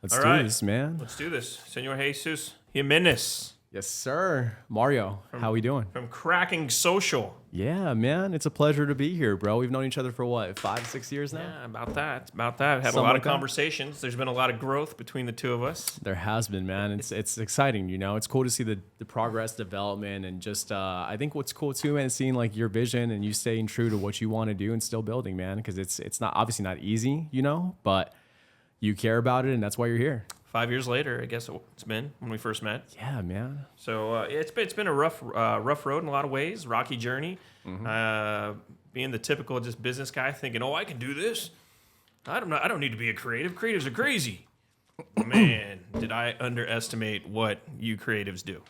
Let's All do right. this, man. Let's do this. Senor Jesus Jimenez Yes, sir. Mario, how we doing? from Cracking Social. Yeah, man. It's a pleasure to be here, bro. We've known each other for what, 5, 6 years now? Yeah, about that. Had a Something lot like of that. conversations. There's been a lot of growth between the two of us. There has been, man. It's exciting, you know. It's cool to see the progress, development, and just I think what's cool too, man, is seeing like your vision and you staying true to what you want to do and still building, man. Because it's not obviously not easy, you know, but you care about it, and that's why you're here. 5 years later, I guess it's been when we first met. Yeah, man. So it's been a rough road in a lot of ways, rocky journey. Being the typical just business guy, thinking, "Oh, I can do this. I don't need to be a creative. Creatives are crazy." Man, did I underestimate what you creatives do?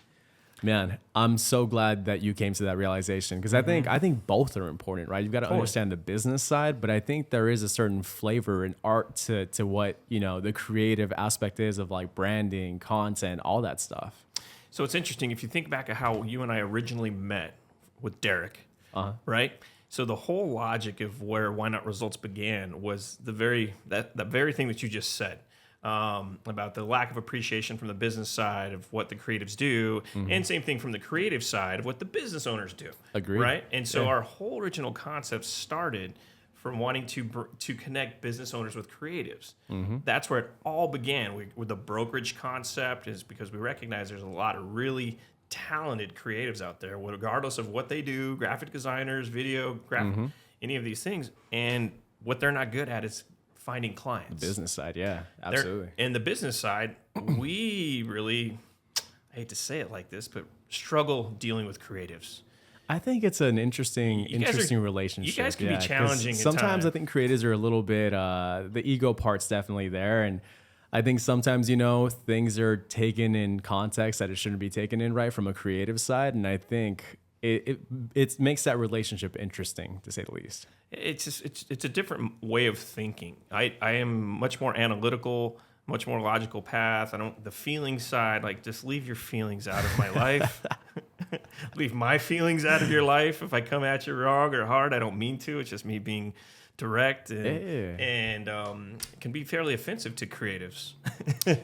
Man, I'm so glad that you came to that realization because I think both are important, right? You've got to understand the business side, but I think there is a certain flavor and art to what, you know, the creative aspect is of like branding, content, all that stuff. So it's interesting if you think back at how you and I originally met with Derek, right? So the whole logic of where Why Not Results began was the very thing that you just said. About the lack of appreciation from the business side of what the creatives do, and same thing from the creative side of what the business owners do. Agreed. Right? And so our whole original concept started from wanting to connect business owners with creatives. That's where it all began. With the brokerage concept is because we recognize there's a lot of really talented creatives out there, regardless of what they do, graphic designers, video, any of these things. And what they're not good at is finding clients. The business side, yeah, absolutely. And the business side, we really, I hate to say it like this, but struggle dealing with creatives. I think it's an interesting relationship. You guys can be 'cause challenging at sometimes times. I think creatives are a little bit, the ego part's definitely there. And I think sometimes, you know, things are taken in context that it shouldn't be taken in, right, from a creative side. And I think it makes that relationship interesting, to say the least. It's a different way of thinking. I am much more analytical, much more logical path. The feeling side, like just leave your feelings out of my life. Leave my feelings out of your life. If I come at you wrong or hard, I don't mean to. It's just me being direct and it can be fairly offensive to creatives.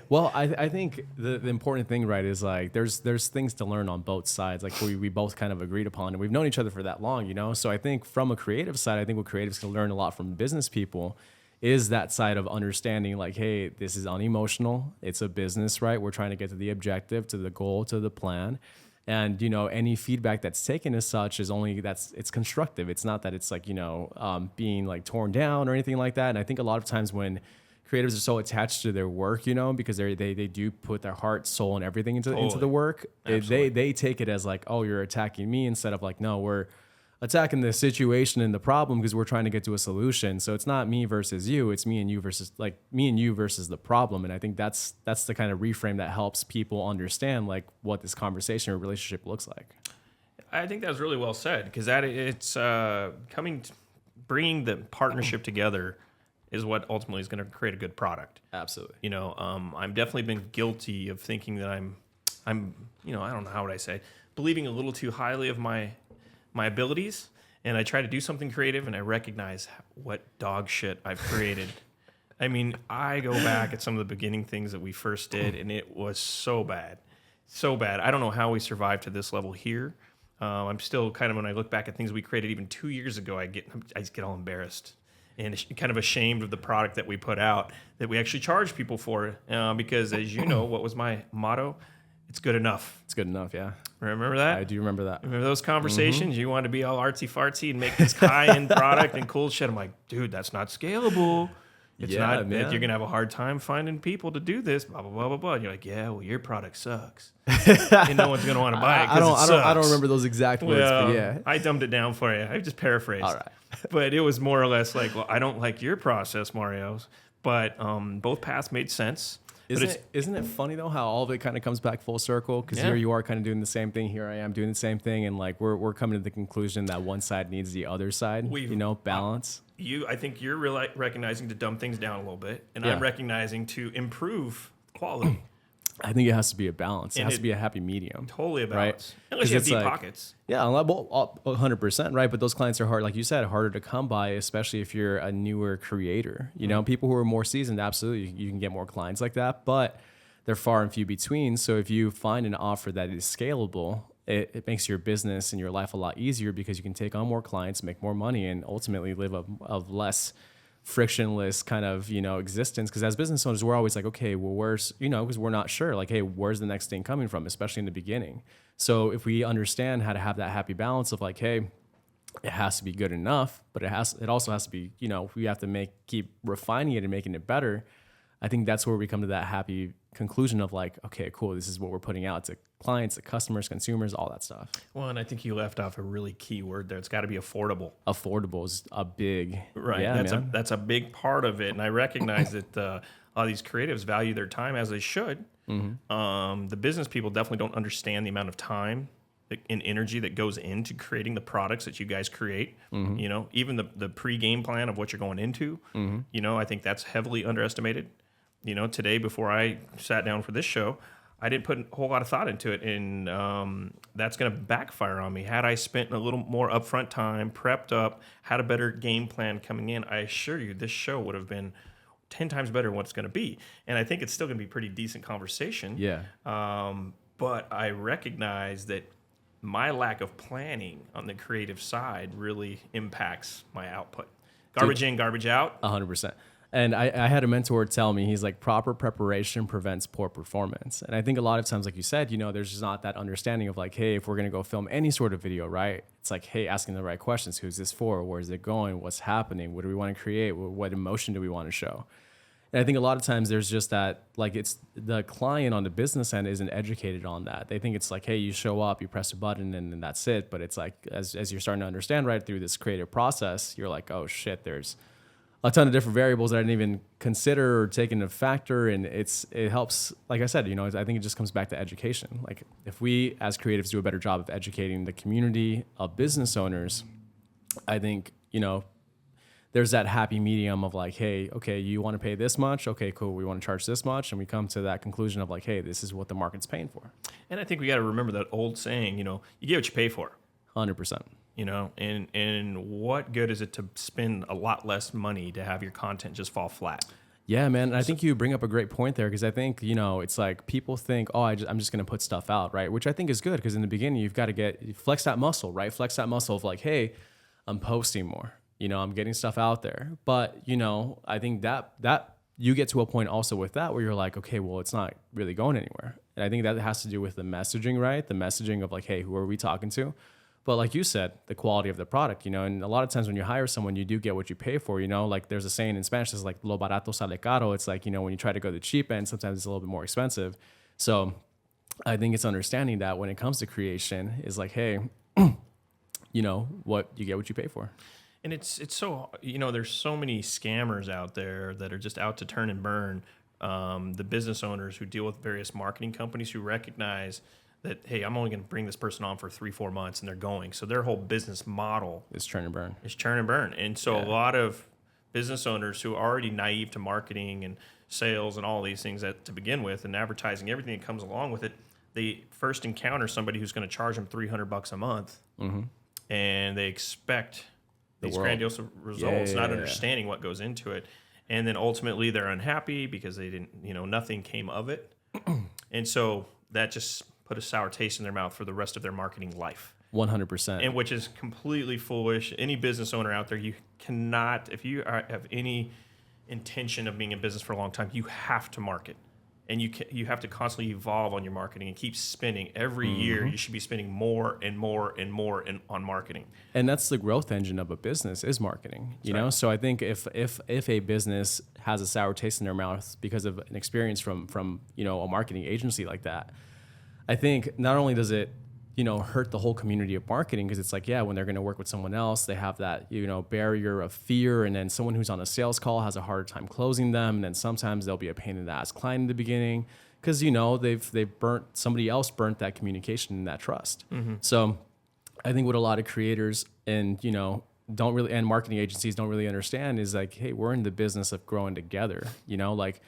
Well, I think the important thing, right, is like there's things to learn on both sides, like we both kind of agreed upon, and we've known each other for that long, you know. So I think from a creative side, I think what creatives can learn a lot from business people is that side of understanding, like, hey, this is unemotional. It's a business, right? We're trying to get to the objective, to the goal, to the plan. And, you know, any feedback that's taken as such is it's constructive. It's not that it's like, you know, being like torn down or anything like that. And I think a lot of times when creatives are so attached to their work, you know, because they do put their heart, soul, and everything into the work, they take it as like, oh, you're attacking me, instead of like, no, we're attacking the situation and the problem because we're trying to get to a solution. So it's not me versus you, it's me and you versus the problem. And I think that's the kind of reframe that helps people understand like what this conversation or relationship looks like. I think that was really well said, because bringing the partnership together is what ultimately is going to create a good product. Absolutely. You know, I've definitely been guilty of thinking that I'm, you know, I don't know, how would I say, believing a little too highly of my abilities, and I try to do something creative and I recognize what dog shit I've created. I mean, I go back at some of the beginning things that we first did, and it was so bad. I don't know how we survived to this level here. I'm still kind of, when I look back at things we created even 2 years ago, I just get all embarrassed and kind of ashamed of the product that we put out, that we actually charge people for, because, as you know, what was my motto? It's good enough. It's good enough, yeah. Remember that? I do remember that. Remember those conversations? You wanted to be all artsy-fartsy and make this high-end product and cool shit. I'm like, dude, that's not scalable. It's not. Man. You're going to have a hard time finding people to do this, blah, blah, blah, blah, blah. And you're like, yeah, well, your product sucks. And no one's going to want to buy it because it sucks. I don't remember those exact words, but yeah. I dumbed it down for you. I just paraphrased. All right. But it was more or less like, well, I don't like your process, Mario's. But both paths made sense. Isn't it funny though how all of it kind of comes back full circle? Because here you are kind of doing the same thing. Here I am doing the same thing, and like we're coming to the conclusion that one side needs the other side. You know, balance. I think you're recognizing to dumb things down a little bit, and I'm recognizing to improve quality. I think it has to be a balance. It And has to be a happy medium. Totally a Right? balance. Unless 'Cause you have it's deep like- pockets. Yeah, well, 100%, right? But those clients are hard, like you said, harder to come by, especially if you're a newer creator. You know, people who are more seasoned, absolutely, you can get more clients like that, but they're far and few between. So if you find an offer that is scalable, it makes your business and your life a lot easier because you can take on more clients, make more money, and ultimately live a less frictionless kind of, existence. Because as business owners, we're always like, okay, well, where's, because we're not sure, like, hey, where's the next thing coming from, especially in the beginning. So if we understand how to have that happy balance of like, hey, it has to be good enough, but it also has to be, we have to keep refining it and making it better. I think that's where we come to that happy conclusion of like, okay, cool, this is what we're putting out to clients, to customers, consumers, all that stuff. Well, and I think you left off a really key word there. It's got to be affordable. Affordable is a big, Right. Yeah, That's a big part of it. And I recognize that a lot of these creatives value their time as they should. The business people definitely don't understand the amount of time and energy that goes into creating the products that you guys create. Even the pre-game plan of what you're going into, I think that's heavily underestimated. Today, before I sat down for this show, I didn't put a whole lot of thought into it, and that's going to backfire on me. Had I spent a little more upfront time, prepped up, had a better game plan coming in, I assure you this show would have been 10 times better than what it's going to be. And I think it's still going to be pretty decent conversation. Yeah. But I recognize that my lack of planning on the creative side really impacts my output. Garbage in, garbage out. 100%. And I had a mentor tell me, he's like, proper preparation prevents poor performance. And I think a lot of times, like you said, there's just not that understanding of like, hey, if we're going to go film any sort of video, right? It's like, hey, asking the right questions. Who's this for? Where is it going? What's happening? What do we want to create? What emotion do we want to show? And I think a lot of times there's just that, like, it's the client on the business end isn't educated on that. They think it's like, hey, you show up, you press a button, and then that's it. But it's like, as you're starting to understand right through this creative process, you're like, oh shit, there's a ton of different variables that I didn't even consider or take into factor. And it helps, like I said, I think it just comes back to education. Like if we as creatives do a better job of educating the community of business owners, I think, there's that happy medium of like, hey, okay, you want to pay this much? Okay, cool. We want to charge this much. And we come to that conclusion of like, hey, this is what the market's paying for. And I think we got to remember that old saying, you get what you pay for. 100%. And what good is it to spend a lot less money to have your content just fall flat? Yeah, man. And I think you bring up a great point there because I think, it's like people think, oh, I'm just going to put stuff out, right? Which I think is good because in the beginning, you've got to flex that muscle, right? Flex that muscle of like, hey, I'm posting more, I'm getting stuff out there. But, I think that you get to a point also with that where you're like, okay, well, it's not really going anywhere. And I think that has to do with the messaging, right? The messaging of like, hey, who are we talking to? But like you said, the quality of the product, and a lot of times when you hire someone, you do get what you pay for, like there's a saying in Spanish, it's like lo barato sale caro. It's like, when you try to go the cheap end, sometimes it's a little bit more expensive. So I think it's understanding that when it comes to creation is like, hey, what you get what you pay for. And it's so, there's so many scammers out there that are just out to turn and burn. The business owners who deal with various marketing companies who recognize that, hey, I'm only going to bring this person on for 3-4 months and they're going. So their whole business model is churn and burn. And so a lot of business owners who are already naive to marketing and sales and all these things to begin with and advertising, everything that comes along with it, they first encounter somebody who's going to charge them $300 a month and they expect these grandiose results, not understanding what goes into it. And then ultimately they're unhappy because they didn't, nothing came of it. And so that just put a sour taste in their mouth for the rest of their marketing life. 100%. And which is completely foolish. Any business owner out there, you cannot, if you have any intention of being in business for a long time, you have to market. And you have to constantly evolve on your marketing and keep spending. Every year, you should be spending more and more and more on marketing. And that's the growth engine of a business is marketing. You know, so I think if a business has a sour taste in their mouth because of an experience from a marketing agency like that, I think not only does it hurt the whole community of marketing because it's like, yeah, when they're going to work with someone else, they have that, barrier of fear. And then someone who's on a sales call has a harder time closing them. And then sometimes they'll be a pain in the ass client in the beginning because, somebody else burnt that communication and that trust. So I think what a lot of creators and, marketing agencies don't really understand is like, hey, we're in the business of growing together, like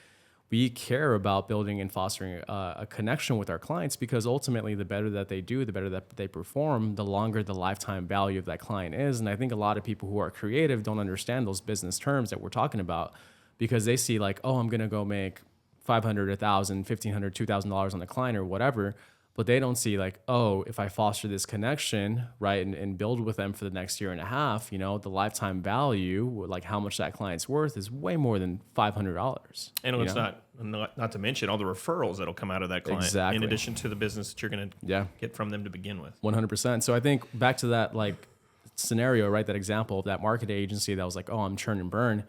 we care about building and fostering a connection with our clients, because ultimately the better that they do, the better that they perform, the longer the lifetime value of that client is. And I think a lot of people who are creative don't understand those business terms that we're talking about, because they see like, oh, I'm going to go make $500, $1,000, $1,500, $2,000 on the client or whatever. But they don't see like, oh, if I foster this connection, right, and build with them for the next year and a half, the lifetime value, like how much that client's worth, is way more than $500. And it's not to mention all the referrals that'll come out of that client, Exactly. in addition to the business that you're going to get from them to begin with. 100%. So I think back to that like scenario, right, that example of that marketing agency that was like, oh, I'm churn and burn.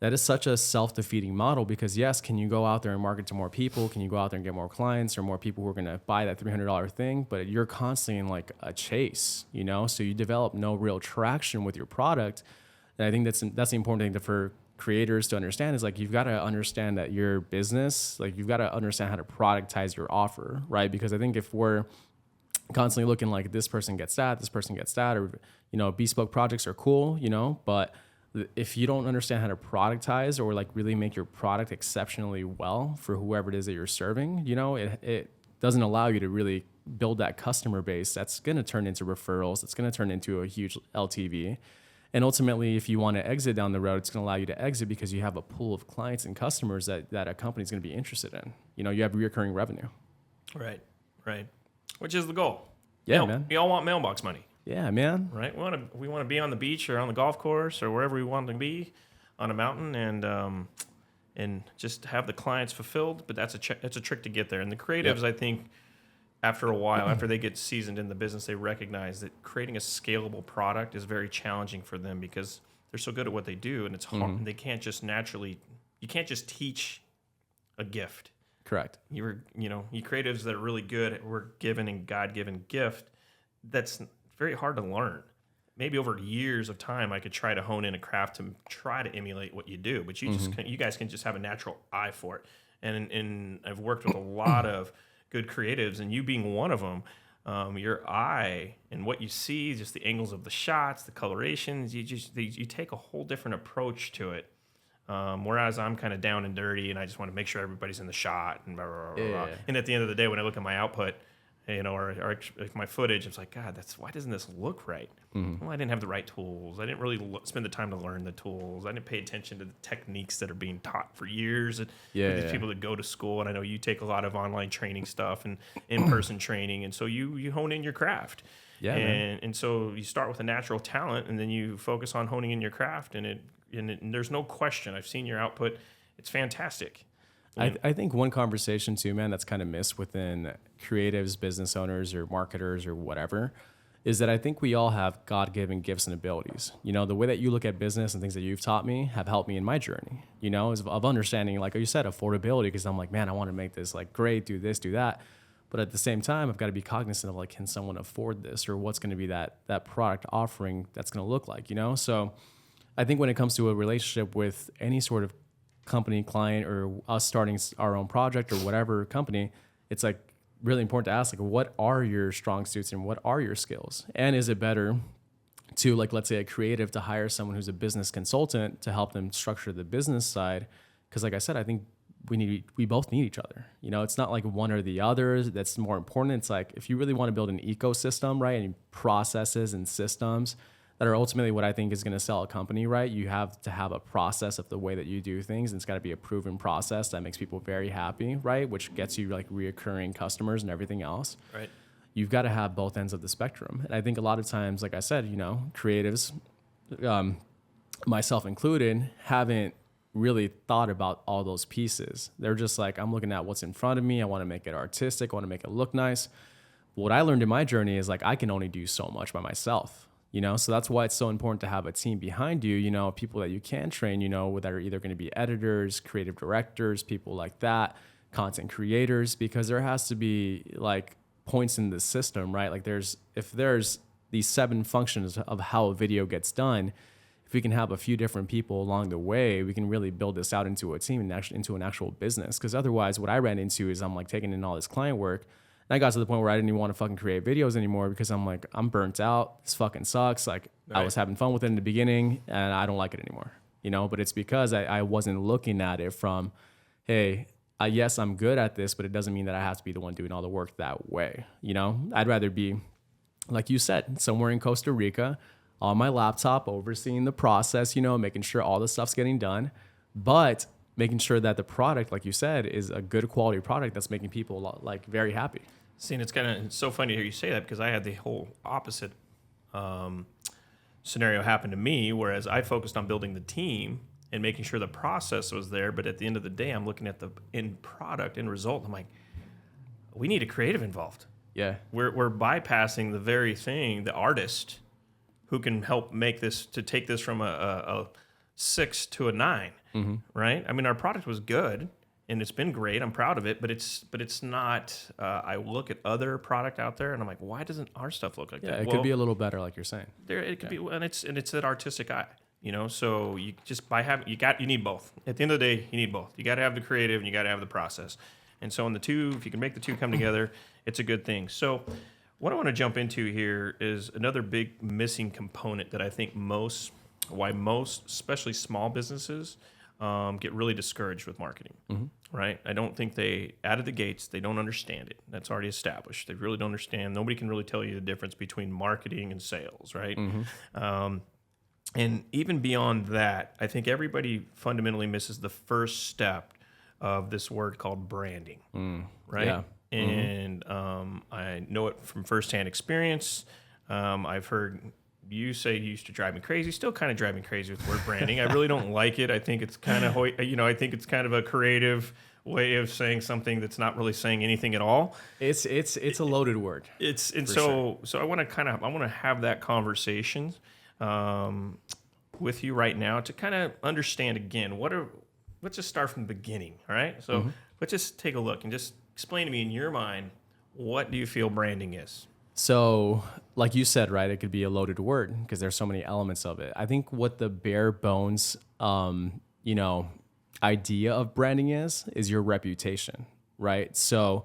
That is such a self-defeating model, because yes, can you go out there and market to more people? Can you go out there and get more clients or more people who are going to buy that $300 thing? But you're constantly in like a chase, so you develop no real traction with your product. And I think that's the important thing for creators to understand, is like, you've got to understand that your business, like you've got to understand how to productize your offer, right? Because I think if we're constantly looking like this person gets that, or, bespoke projects are cool, but if you don't understand how to productize or like really make your product exceptionally well for whoever it is that you're serving, it doesn't allow you to really build that customer base that's going to turn into referrals. It's going to turn into a huge LTV. And ultimately, if you want to exit down the road, it's going to allow you to exit because you have a pool of clients and customers that a company's going to be interested in. You have recurring revenue. Right. Which is the goal. Yeah, man. We all want mailbox money. Yeah, man. Right. We want to be on the beach or on the golf course or wherever we want to be, on a mountain, and just have the clients fulfilled. But that's a trick to get there. And the creatives, I think, after a while, after they get seasoned in the business, they recognize that creating a scalable product is very challenging for them, because they're so good at what they do, and it's hard. And they can't just you can't just teach a gift. Correct. You creatives that are really good at we're given and God-given gift, that's very hard to learn. Maybe over years of time, I could try to hone in a craft to try to emulate what you do, but you guys can just have a natural eye for it. And I've worked with a lot of good creatives, and you being one of them, your eye and what you see, just the angles of the shots, the colorations, you take a whole different approach to it. Whereas I'm kind of down and dirty, and I just want to make sure everybody's in the shot, and blah, blah, blah, blah. And at the end of the day, when I look at my output, or my footage, it's like, God, why doesn't this look right? Well, I didn't have the right tools. I didn't really spend the time to learn the tools. I didn't pay attention to the techniques that are being taught for years. And these people that go to school, and I know you take a lot of online training stuff and in-person training, and so you hone in your craft. Yeah, and so you start with a natural talent, and then you focus on honing in your craft, and there's no question. I've seen your output; it's fantastic. I think one conversation too, man, that's kind of missed within creatives, business owners, or marketers, or whatever, is that I think we all have God-given gifts and abilities. The way that you look at business and things that you've taught me have helped me in my journey, is of understanding, like you said, affordability, because I'm like, man, I want to make this like great, do this, do that. But at the same time, I've got to be cognizant of like, can someone afford this, or what's going to be that product offering that's going to look like, So I think when it comes to a relationship with any sort of company, client, or us starting our own project or whatever company, it's like really important to ask, like, what are your strong suits and what are your skills? And is it better to, like, let's say a creative, to hire someone who's a business consultant to help them structure the business side? Because like I said, I think we both need each other. It's not like one or the other that's more important. It's like, if you really want to build an ecosystem, right, and processes and systems that are ultimately what I think is going to sell a company, right? You have to have a process of the way that you do things, and it's got to be a proven process that makes people very happy, right? Which gets you like reoccurring customers and everything else. Right. You've got to have both ends of the spectrum. And I think a lot of times, like I said, creatives, myself included, haven't really thought about all those pieces. They're just like, I'm looking at what's in front of me. I want to make it artistic. I want to make it look nice. What I learned in my journey is like, I can only do so much by myself. So that's why it's so important to have a team behind you, people that you can train, that are either going to be editors, creative directors, people like that, content creators, because there has to be like points in the system, right? Like if there's these 7 functions of how a video gets done, if we can have a few different people along the way, we can really build this out into a team and actually into an actual business. Because otherwise, what I ran into is I'm like taking in all this client work. And I got to the point where I didn't even want to fucking create videos anymore, because I'm like, I'm burnt out. This fucking sucks. Like, right. I was having fun with it in the beginning, and I don't like it anymore. But it's because I wasn't looking at it from, hey, yes, I'm good at this, but it doesn't mean that I have to be the one doing all the work that way. You know, I'd rather be, like you said, somewhere in Costa Rica on my laptop, overseeing the process, you know, making sure all the stuff's getting done, but making sure that the product, like you said, is a good quality product that's making people like very happy. See, and it's so funny to hear you say that, because I had the whole opposite scenario happen to me, whereas I focused on building the team and making sure the process was there. But at the end of the day, I'm looking at the end product, end result. I'm like, we need a creative involved. Yeah. We're bypassing the very thing, the artist who can help make this, to take this from a 6 to a 9, right? I mean, our product was good and it's been great. I'm proud of it, but it's not. I look at other product out there and I'm like, why doesn't our stuff look like that? Yeah, it could be a little better, like you're saying. It could be, and it's that artistic eye. You know, so you just you need both. At the end of the day, you need both. You got to have the creative and you got to have the process. And so in the two, if you can make the two come together, it's a good thing. So what I want to jump into here is another big missing component that I think most, especially small businesses, get really discouraged with marketing, right? I don't think they, out of the gates, they don't understand it. That's already established. They really don't understand. Nobody can really tell you the difference between marketing and sales, right? And even beyond that, I think everybody fundamentally misses the first step of this word called branding, right? Yeah. And I know it from firsthand experience. I've heard you say you used to drive me crazy. Still kind of drive me crazy with the word branding. I really don't like it. I think it's kind of, I think it's kind of a creative way of saying something that's not really saying anything at all. It's a loaded word. So I want to have that conversation with you right now to kind of understand again, let's just start from the beginning. All right. So let's just take a look and just explain to me in your mind, what do you feel branding is? So like you said, right, it could be a loaded word because there's so many elements of it. I think what the bare bones, idea of branding is your reputation, right? So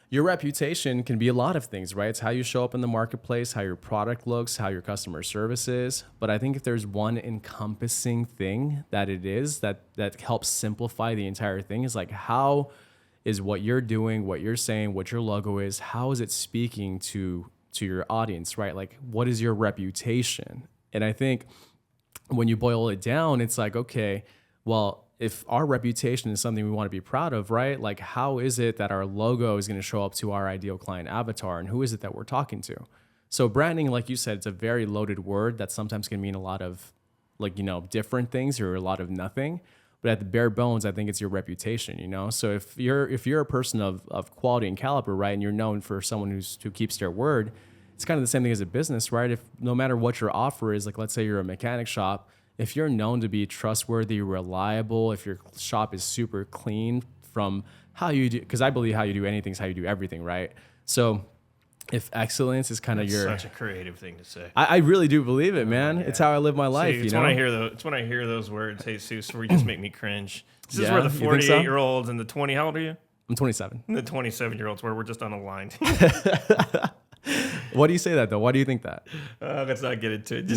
your reputation can be a lot of things, right? It's how you show up in the marketplace, how your product looks, how your customer service is. But I think if there's one encompassing thing that it is that helps simplify the entire thing, is like, how is what you're doing, what you're saying, what your logo is, how is it speaking to your audience, right? Like, what is your reputation? And I think when you boil it down, it's like, okay, well, if our reputation is something we want to be proud of, right? Like, how is it that our logo is going to show up to our ideal client avatar, and who is it that we're talking to? So branding, like you said, it's a very loaded word that sometimes can mean a lot of different things or a lot of nothing. But at the bare bones, I think it's your reputation, So if you're a person of quality and caliber, right, and you're known for someone who keeps their word, it's kind of the same thing as a business, right? If no matter what your offer is, like let's say you're a mechanic shop, if you're known to be trustworthy, reliable, if your shop is super clean from how you do, because I believe how you do anything is how you do everything, right? So if excellence is kind of your... such a creative thing to say. I really do believe it, man. Yeah. It's how I live my life, it's when I hear those words, Jesus, where you just make me cringe. This is where the 48-year-olds and the 20... How old are you? I'm 27. And the 27-year-olds, where we're just on a line. Why do you say that, though? Why do you think that? Let's not get into it.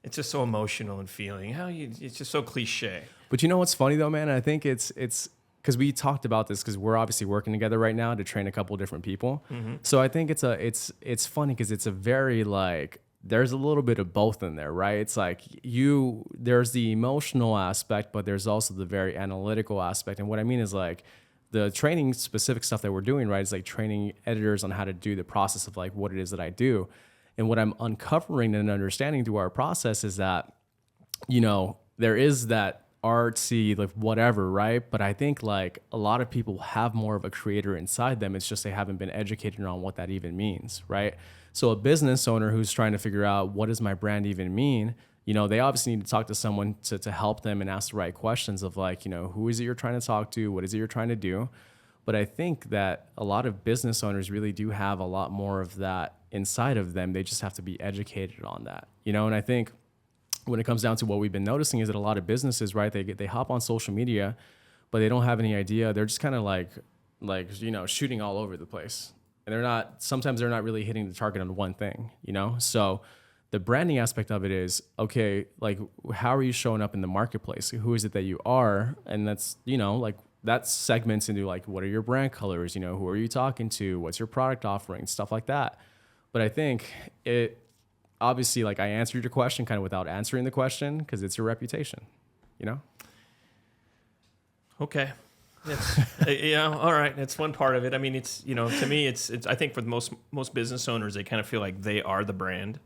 It's just so emotional and feeling. It's just so cliche. But you know what's funny, though, man? I think it's because we talked about this because we're obviously working together right now to train a couple of different people. So I think it's funny because it's a very there's a little bit of both in there, right? It's like there's the emotional aspect, but there's also the very analytical aspect. And what I mean is like the training specific stuff that we're doing, right, is like training editors on how to do the process of like what it is that I do. And what I'm uncovering and understanding through our process is that, there is that artsy, like whatever, right? But I think like a lot of people have more of a creator inside them. It's just they haven't been educated on what that even means, right? So a business owner who's trying to figure out what does my brand even mean, they obviously need to talk to someone to help them and ask the right questions of like, who is it you're trying to talk to? What is it you're trying to do? But I think that a lot of business owners really do have a lot more of that inside of them. They just have to be educated on that, And I think when it comes down to what we've been noticing is that a lot of businesses, right, they hop on social media, but they don't have any idea. They're just kind of like shooting all over the place. And sometimes they're not really hitting the target on one thing, So The branding aspect of it is, okay, like how are you showing up in the marketplace? Who is it that you are? And that's, like that segments into like, what are your brand colors? Who are you talking to? What's your product offering? Stuff like that. But I think it obviously, like I answered your question kind of without answering the question, because it's your reputation, Okay. It's, all right. That's one part of it. I mean, it's, to me, it's, I think for most business owners, they kind of feel like they are the brand,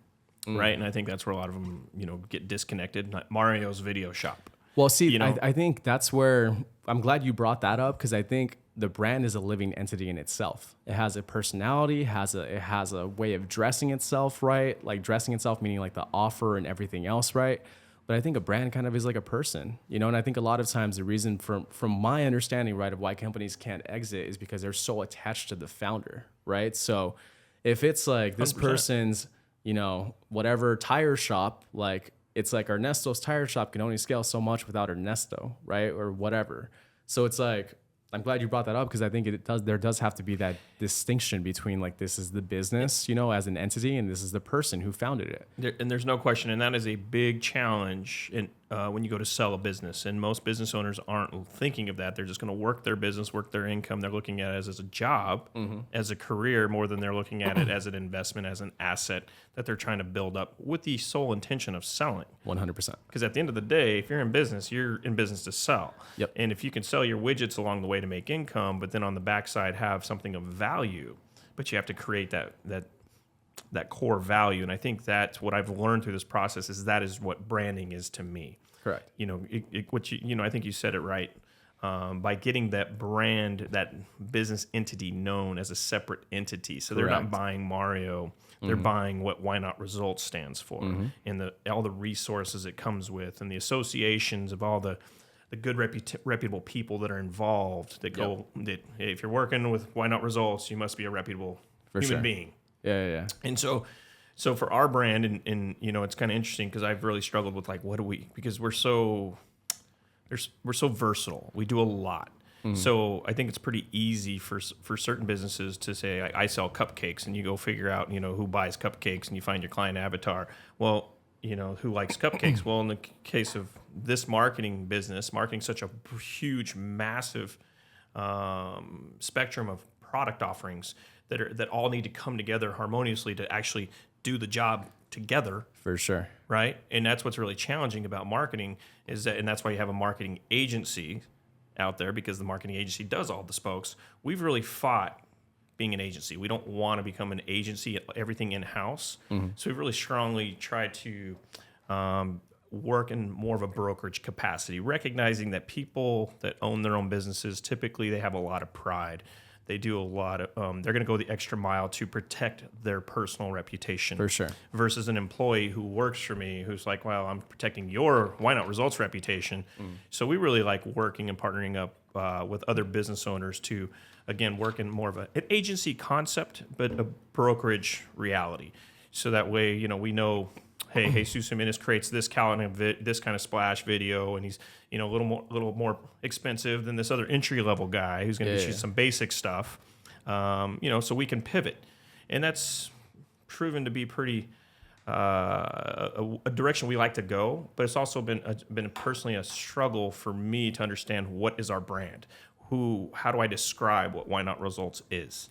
right? And I think that's where a lot of them, get disconnected. Like Mario's video shop. Well, see, I think that's where I'm glad you brought that up, because I think the brand is a living entity in itself. It has a personality, it has a way of dressing itself, right? Like dressing itself, meaning like the offer and everything else, right? But I think a brand kind of is like a person, and I think a lot of times the reason from my understanding, right, of why companies can't exit is because they're so attached to the founder, right? So if it's like this 100%. person's, whatever tire shop, like it's like Ernesto's tire shop can only scale so much without Ernesto, right? Or whatever. So it's like, I'm glad you brought that up, because I think there does have to be that distinction between like, this is the business, as an entity, and this is the person who founded it. And there's no question, and that is a big challenge when you go to sell a business. And most business owners aren't thinking of that. They're just going to work their business, work their income. They're looking at it as a job, as a career, more than they're looking at it as an investment, as an asset that they're trying to build up with the sole intention of selling. 100%. Because at the end of the day, if you're in business to sell. Yep. And if you can sell your widgets along the way to make income, but then on the backside have something of value, but you have to create that core value. And I think that's what I've learned through this process is what branding is to me. Correct. I think you said it right. By getting that brand, that business entity known as a separate entity. So they're not buying Mario, they're buying what Why Not Results stands for, and all the resources it comes with, and the associations of all the good reputable people that are involved that that if you're working with Why Not Results, you must be a reputable human being. Yeah. And so for our brand, and it's kind of interesting because I've really struggled with like, because we're so versatile. We do a lot. So I think it's pretty easy for certain businesses to say, I sell cupcakes, and you go figure out, who buys cupcakes, and you find your client avatar. Well, who likes cupcakes? Well, in the case of this marketing business, marketing such a huge, massive spectrum of product offerings that all need to come together harmoniously to actually do the job together. For sure. Right? And that's what's really challenging about marketing and that's why you have a marketing agency out there, because the marketing agency does all the spokes. We've really fought being an agency. We don't want to become an agency, everything in-house. So we've really strongly tried to work in more of a brokerage capacity, recognizing that people that own their own businesses, typically they have a lot of pride. They do a lot of, they're going to go the extra mile to protect their personal reputation. For sure. Versus an employee who works for me who's like, well, I'm protecting your Why Not Results reputation. So we really like working and partnering up with other business owners to, again, work in more of an agency concept, but a brokerage reality. So that way, we know, hey, Jesus Jimenez creates this kind of splash video, and he's a little more expensive than this other entry level guy who's going to shoot some basic stuff. So we can pivot, and that's proven to be pretty a direction we like to go. But it's also been personally a struggle for me to understand what is our brand. How do I describe what Why Not Results is?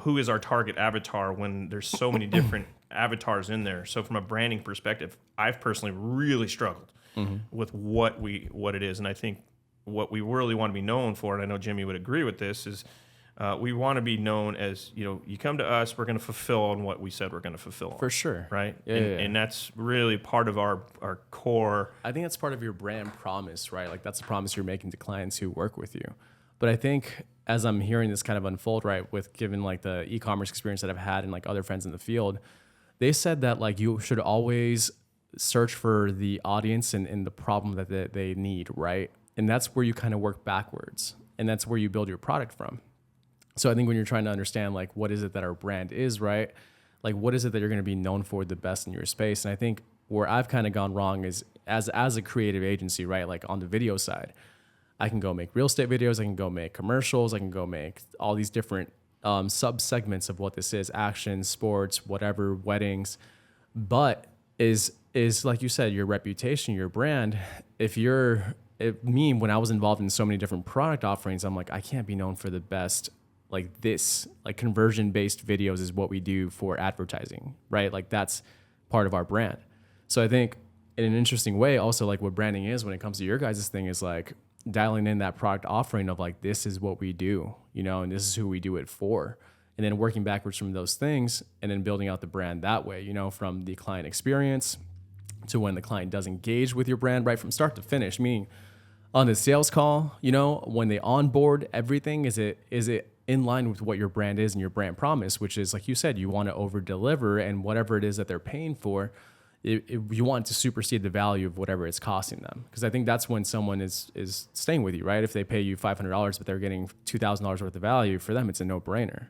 Who is our target avatar when there's so many different avatars in there? So from a branding perspective, I've personally really struggled with what it is. And I think what we really want to be known for, and I know Jimmy would agree with this, is we want to be known as, you come to us, we're going to fulfill on what we said we're going to fulfill on. For sure. Right? Yeah, and that's really part of our core. I think that's part of your brand promise, right? Like that's a promise you're making to clients who work with you. But I think as I'm hearing this kind of unfold, right, with given like the e-commerce experience that I've had and like other friends in the field, they said that like you should always search for the audience and the problem that they need, right? And that's where you kind of work backwards. And that's where you build your product from. So I think when you're trying to understand like what is it that our brand is, right? Like what is it that you're going to be known for the best in your space? And I think where I've kind of gone wrong is as a creative agency, right? Like on the video side, I can go make real estate videos. I can go make commercials. I can go make all these different sub segments of what this is: action, sports, whatever, weddings. But is like you said, your reputation, your brand. Me, when I was involved in so many different product offerings, I'm like, I can't be known for the best, like this, like conversion based videos is what we do for advertising, right? Like that's part of our brand. So I think in an interesting way, also like what branding is when it comes to your guys' thing is like dialing in that product offering of like, this is what we do, and this is who we do it for. And then working backwards from those things and then building out the brand that way, from the client experience to when the client does engage with your brand, right from start to finish, meaning on the sales call, when they onboard everything, is it in line with what your brand is and your brand promise, which is, like you said, you want to over deliver, and whatever it is that they're paying for, you want to supersede the value of whatever it's costing them. Because I think that's when someone is staying with you, right? If they pay you $500, but they're getting $2,000 worth of value, for them, it's a no-brainer.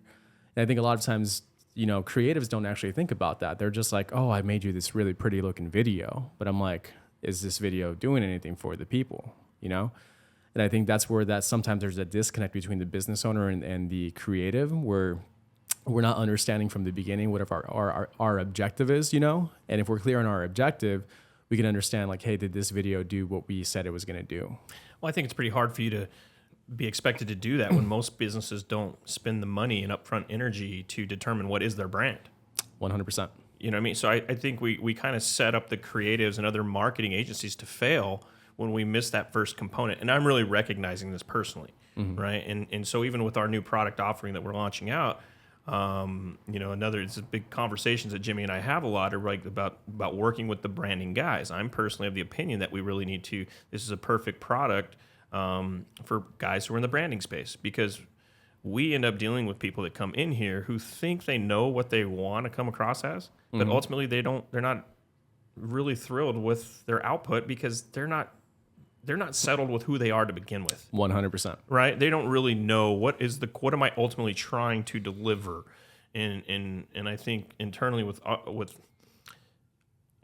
And I think a lot of times, creatives don't actually think about that. They're just like, oh, I made you this really pretty looking video. But I'm like, is this video doing anything for the people? And I think that's where that sometimes there's a disconnect between the business owner and the creative, where we're not understanding from the beginning what our objective is, and if we're clear on our objective, we can understand like, hey, did this video do what we said it was going to do? Well, I think it's pretty hard for you to be expected to do that when most businesses don't spend the money and upfront energy to determine what is their brand. 100%. You know what I mean? So I think we kind of set up the creatives and other marketing agencies to fail when we miss that first component. And I'm really recognizing this personally, right? And so even with our new product offering that we're launching out, it's a big conversations that Jimmy and I have a lot are like about working with the branding guys. I'm personally of the opinion that we really need to, this is a perfect product for guys who are in the branding space, because we end up dealing with people that come in here who think they know what they want to come across as, but ultimately they're not really thrilled with their output because they're not settled with who they are to begin with. 100%. Right? They don't really know what am I ultimately trying to deliver, and I think internally with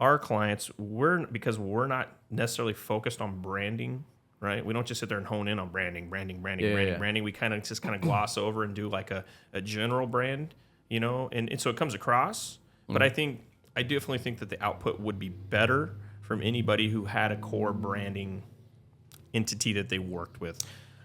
our clients, because we're not necessarily focused on branding. Right? We don't just sit there and hone in on branding. We kind of gloss over and do like a general brand, and so it comes across. But I definitely think that the output would be better from anybody who had a core branding entity that they worked with.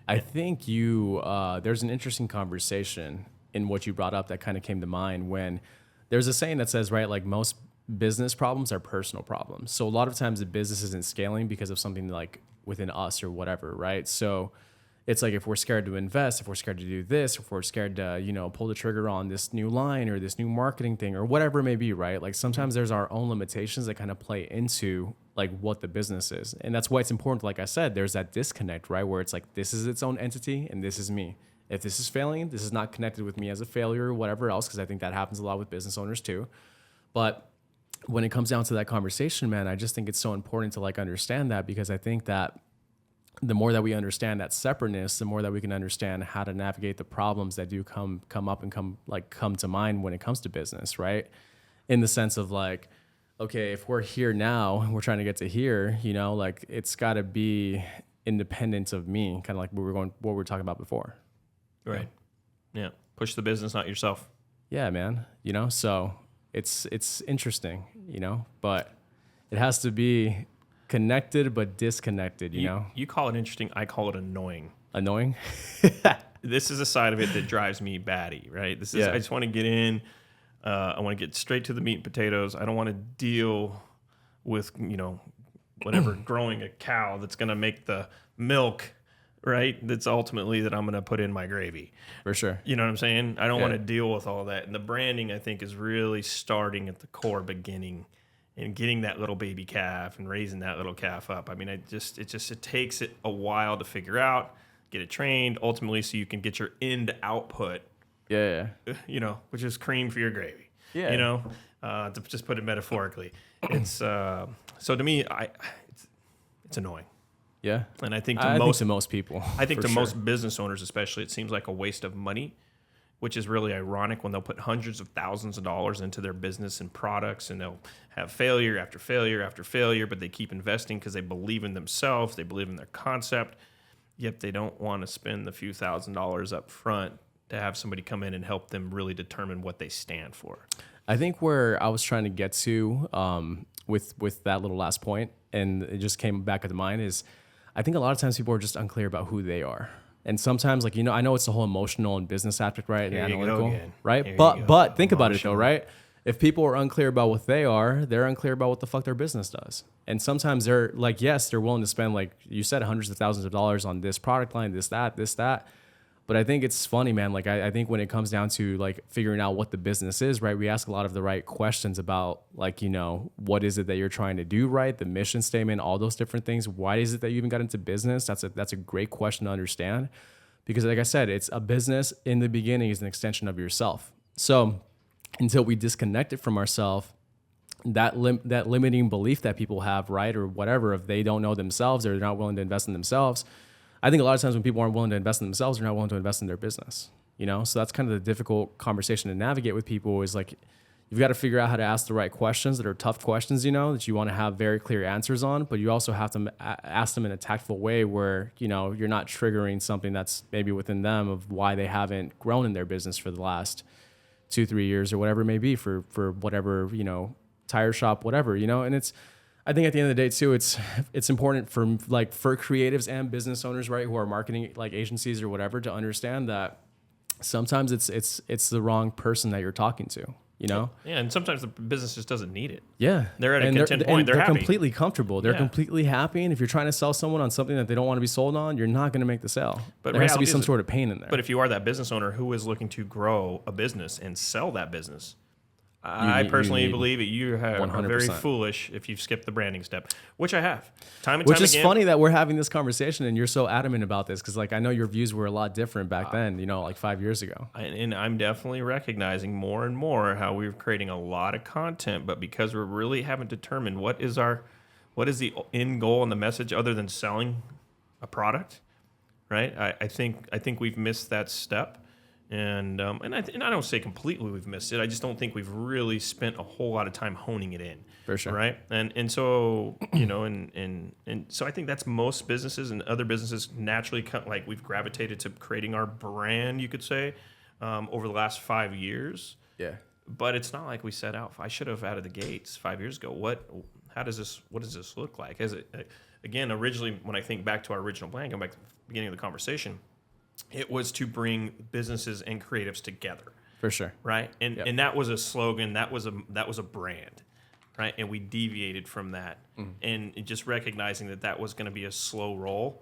I think there's an interesting conversation in what you brought up that kind of came to mind when there's a saying that says, right, like most business problems are personal problems. So a lot of times the business isn't scaling because of something like within us or whatever, right? So it's like if we're scared to invest, if we're scared to do this, if we're scared to, pull the trigger on this new line or this new marketing thing or whatever it may be, right? Like sometimes there's our own limitations that kind of play into like what the business is. And that's why it's important, like I said, there's that disconnect, right? Where it's like, this is its own entity and this is me. If this is failing, this is not connected with me as a failure or whatever else, because I think that happens a lot with business owners too. But when it comes down to that conversation, man, I just think it's so important to like understand that, because I think that the more that we understand that separateness, the more that we can understand how to navigate the problems that do come up and come to mind when it comes to business, right? In the sense of like, okay, if we're here now and we're trying to get to here, like it's got to be independent of me, kind of like what we were talking about before. Right. Yeah. Push the business, not yourself. Yeah, man. So it's interesting, but it has to be connected but disconnected, You call it interesting, I call it annoying. Annoying? This is a side of it that drives me batty, right? I just want to get in, I want to get straight to the meat and potatoes. I don't want to deal with, whatever growing a cow that's going to make the milk, right? That's ultimately that I'm going to put in my gravy. For sure. You know what I'm saying? I don't want to deal with all that. And the branding, I think, is really starting at the core beginning and getting that little baby calf and raising that little calf up. I mean, it takes it a while to figure out, get it trained, ultimately so you can get your end output. Yeah. Which is cream for your gravy. Yeah. To just put it metaphorically. It's so to me, it's annoying. Yeah. And I think to most people. I think to most business owners especially, it seems like a waste of money, which is really ironic when they'll put hundreds of thousands of dollars into their business and products, and they'll have failure after failure after failure, but they keep investing because they believe in themselves, they believe in their concept, yet they don't want to spend the few $1,000s up front to have somebody come in and help them really determine what they stand for. I think where I was trying to get to with that little last point, and it just came back to mind, is I think a lot of times people are just unclear about who they are. And sometimes, like, I know it's the whole emotional and business aspect, right? Here and you go analytical, again. right? Here you But go. but think about it though, Emotional. right? If people are unclear about what they are, they're unclear about what the fuck their business does. And sometimes they're like, yes, they're willing to spend, like you said, hundreds of thousands of dollars on this product line, this, that. But I think it's funny, man. Like, I think when it comes down to like figuring out what the business is, right? We ask a lot of the right questions about, like, what is it that you're trying to do, right? The mission statement, all those different things. Why is it that you even got into business? That's a great question to understand, because like I said, it's a business in the beginning is an extension of yourself. So until we disconnect it from ourselves, that limiting belief that people have, right, or whatever, if they don't know themselves or they're not willing to invest in themselves, I think a lot of times when people aren't willing to invest in themselves, they're not willing to invest in their business, So that's kind of the difficult conversation to navigate with people, is like, you've got to figure out how to ask the right questions that are tough questions, that you want to have very clear answers on, but you also have to ask them in a tactful way where, you're not triggering something that's maybe within them of why they haven't grown in their business for the last 2-3 years or whatever it may be, for whatever, tire shop, whatever, and I think at the end of the day too, it's important for creatives and business owners, right, who are marketing like agencies or whatever, to understand that sometimes it's the wrong person that you're talking to, Yeah, and sometimes the business just doesn't need it. Yeah. They're at a content point. They're happy. Completely comfortable. They're completely happy. And if you're trying to sell someone on something that they don't want to be sold on, you're not going to make the sale. But there has to be some sort of pain in there. But if you are that business owner who is looking to grow a business and sell that business, I personally believe that you are very 100%. foolish if you've skipped the branding step, which I have. Time and Which time is again. funny that we're having this conversation and you're so adamant about this, because like I know your views were a lot different back then, like 5 years ago. And I'm definitely recognizing more and more how we're creating a lot of content, but because we really haven't determined what is the end goal and the message other than selling a product, right? I think we've missed that step. And I don't say completely we've missed it. I just don't think we've really spent a whole lot of time honing it in. For sure. Right. And so, and so I think that's most businesses, and other businesses naturally like we've gravitated to creating our brand, you could say, over the last 5 years. Yeah. But it's not like we set out. I should have out of the gates 5 years ago. What does this look like? Again, originally, when I think back to our original plan, going back to the beginning of the conversation, it was to bring businesses and creatives together. For sure. Right. And that was a slogan. That was a brand. Right. And we deviated from that. And just recognizing that was going to be a slow roll.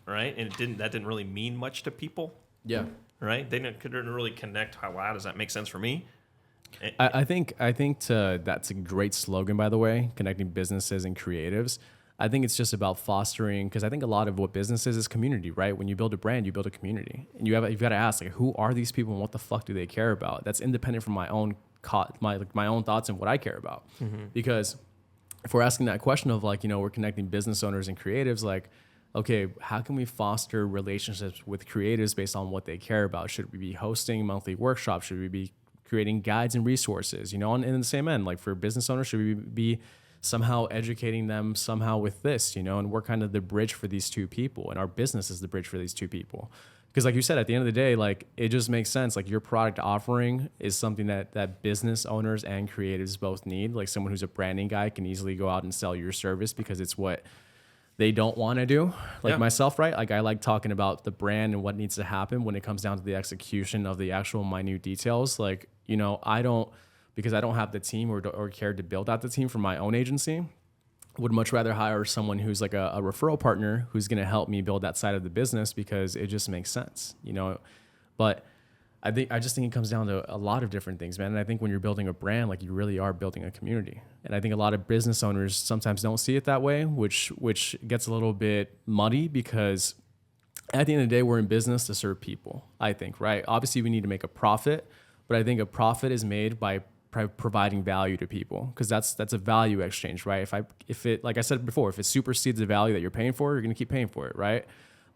Right. And that didn't really mean much to people. Yeah. Right. They couldn't really connect. How does that make sense for me? I think that's a great slogan, by the way, connecting businesses and creatives. I think it's just about fostering, because I think a lot of what business is community, right? When you build a brand, you build a community, and you've got to ask, like, who are these people and what the fuck do they care about? That's independent from my own thoughts and what I care about. Because if we're asking that question of like, we're connecting business owners and creatives, like, okay, how can we foster relationships with creatives based on what they care about? Should we be hosting monthly workshops? Should we be creating guides and resources? And in the same end, like for business owners, should we be somehow educating them somehow with this, and we're kind of the bridge for these two people, and our business is the bridge for these two people. Because like you said, at the end of the day, like it just makes sense. Like your product offering is something that business owners and creatives both need. Like someone who's a branding guy can easily go out and sell your service because it's what they don't want to do. Like myself, right? Like I like talking about the brand and what needs to happen when it comes down to the execution of the actual minute details. Like, because I don't have the team or care to build out the team for my own agency, would much rather hire someone who's like a referral partner who's going to help me build that side of the business because it just makes sense, But I just think it comes down to a lot of different things, man. And I think when you're building a brand, like you really are building a community. And I think a lot of business owners sometimes don't see it that way, which gets a little bit muddy because at the end of the day, we're in business to serve people, I think, right? Obviously, we need to make a profit, but I think a profit is made by providing value to people, because that's a value exchange, right? If it like I said before, if it supersedes the value that you're paying for, you're going to keep paying for it, right?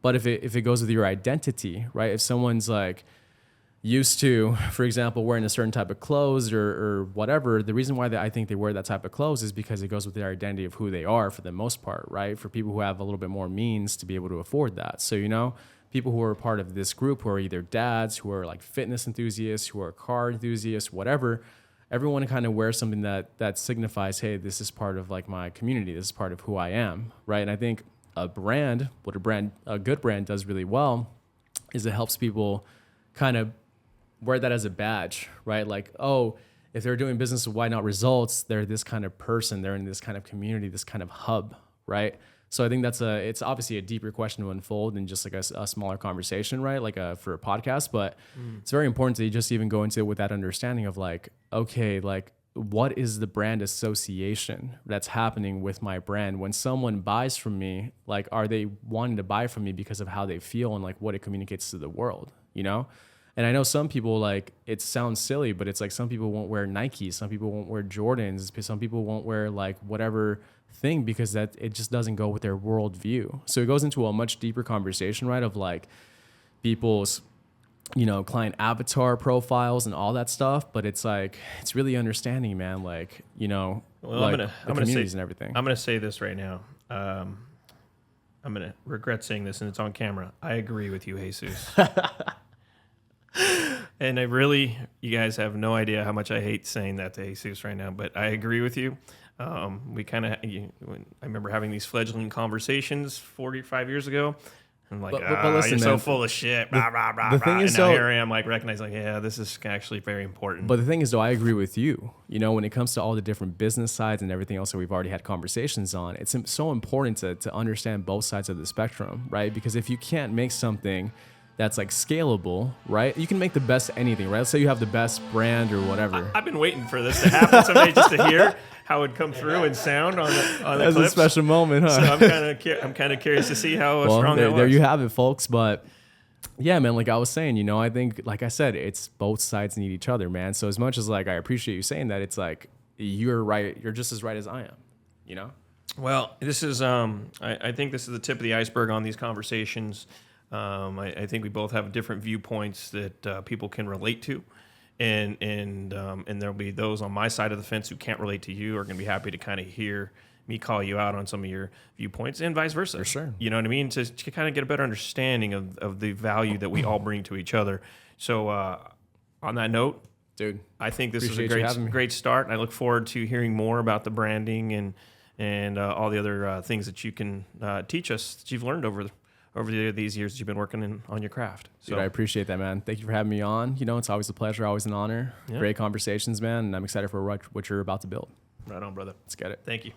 But if it goes with your identity, right? If someone's like used to, for example, wearing a certain type of clothes or whatever, the reason why I think they wear that type of clothes is because it goes with their identity of who they are for the most part, right? For people who have a little bit more means to be able to afford that. So, people who are part of this group who are either dads, who are like fitness enthusiasts, who are car enthusiasts, whatever, everyone kind of wears something that signifies, hey, this is part of like my community. This is part of who I am, right? And I think a good brand does really well is it helps people kind of wear that as a badge, right? Like, oh, if they're doing business with Why Not Results, they're this kind of person, they're in this kind of community, this kind of hub, right? So I think it's obviously a deeper question to unfold than just like a smaller conversation, right? Like for a podcast, but it's very important to just even go into it with that understanding of like, okay, like what is the brand association that's happening with my brand? When someone buys from me, like, are they wanting to buy from me because of how they feel and like what it communicates to the world, you know? And I know some people, like, it sounds silly, but it's like some people won't wear Nikes, some people won't wear Jordans, some people won't wear like whatever thing because that it just doesn't go with their worldview. So it goes into a much deeper conversation, right? Of like people's, you know, client avatar profiles and all that stuff. But it's like, it's really understanding, man. Like, you know, well, like I'm gonna say, and everything. I'm going to say this right now. I'm going to regret saying this, and it's on camera. I agree with you, Jesus. And you guys have no idea how much I hate saying that to Jesus right now, but I agree with you. I remember having these fledgling conversations 45 years ago. I'm like, but listen, you're man, so full of shit. The thing is, and now here I am, like, recognizing, like, yeah, this is actually very important. But the thing is, though, I agree with you. You know, when it comes to all the different business sides and everything else that we've already had conversations on, it's so important to understand both sides of the spectrum, right? Because if you can't make something that's like scalable, right? You can make the best anything, right? Let's say you have the best brand or whatever. I've been waiting for this to happen someday just to hear how it come through and sound on the That's clips. a special moment, huh? So I'm kind of curious to see how strong that was. There you have it, folks. But yeah, man, like I was saying, you know, I think, like I said, it's both sides need each other, man. So as much as like I appreciate you saying that, it's like you're right. You're just as right as I am, you know? Well, this is I think this is the tip of the iceberg on these conversations. I think we both have different viewpoints that people can relate to, and there'll be those on my side of the fence who can't relate to you are going to be happy to kind of hear me call you out on some of your viewpoints, and vice versa. For sure. You know what I mean? To kind of get a better understanding of the value that we all bring to each other. So on that note, dude, I think this is a great start. I look forward to hearing more about the branding and all the other things that you can teach us that you've learned over these years that you've been working on your craft. So dude, I appreciate that, man. Thank you for having me on. You know, it's always a pleasure, always an honor. Yeah. Great conversations, man. And I'm excited for what you're about to build. Right on, brother. Let's get it. Thank you.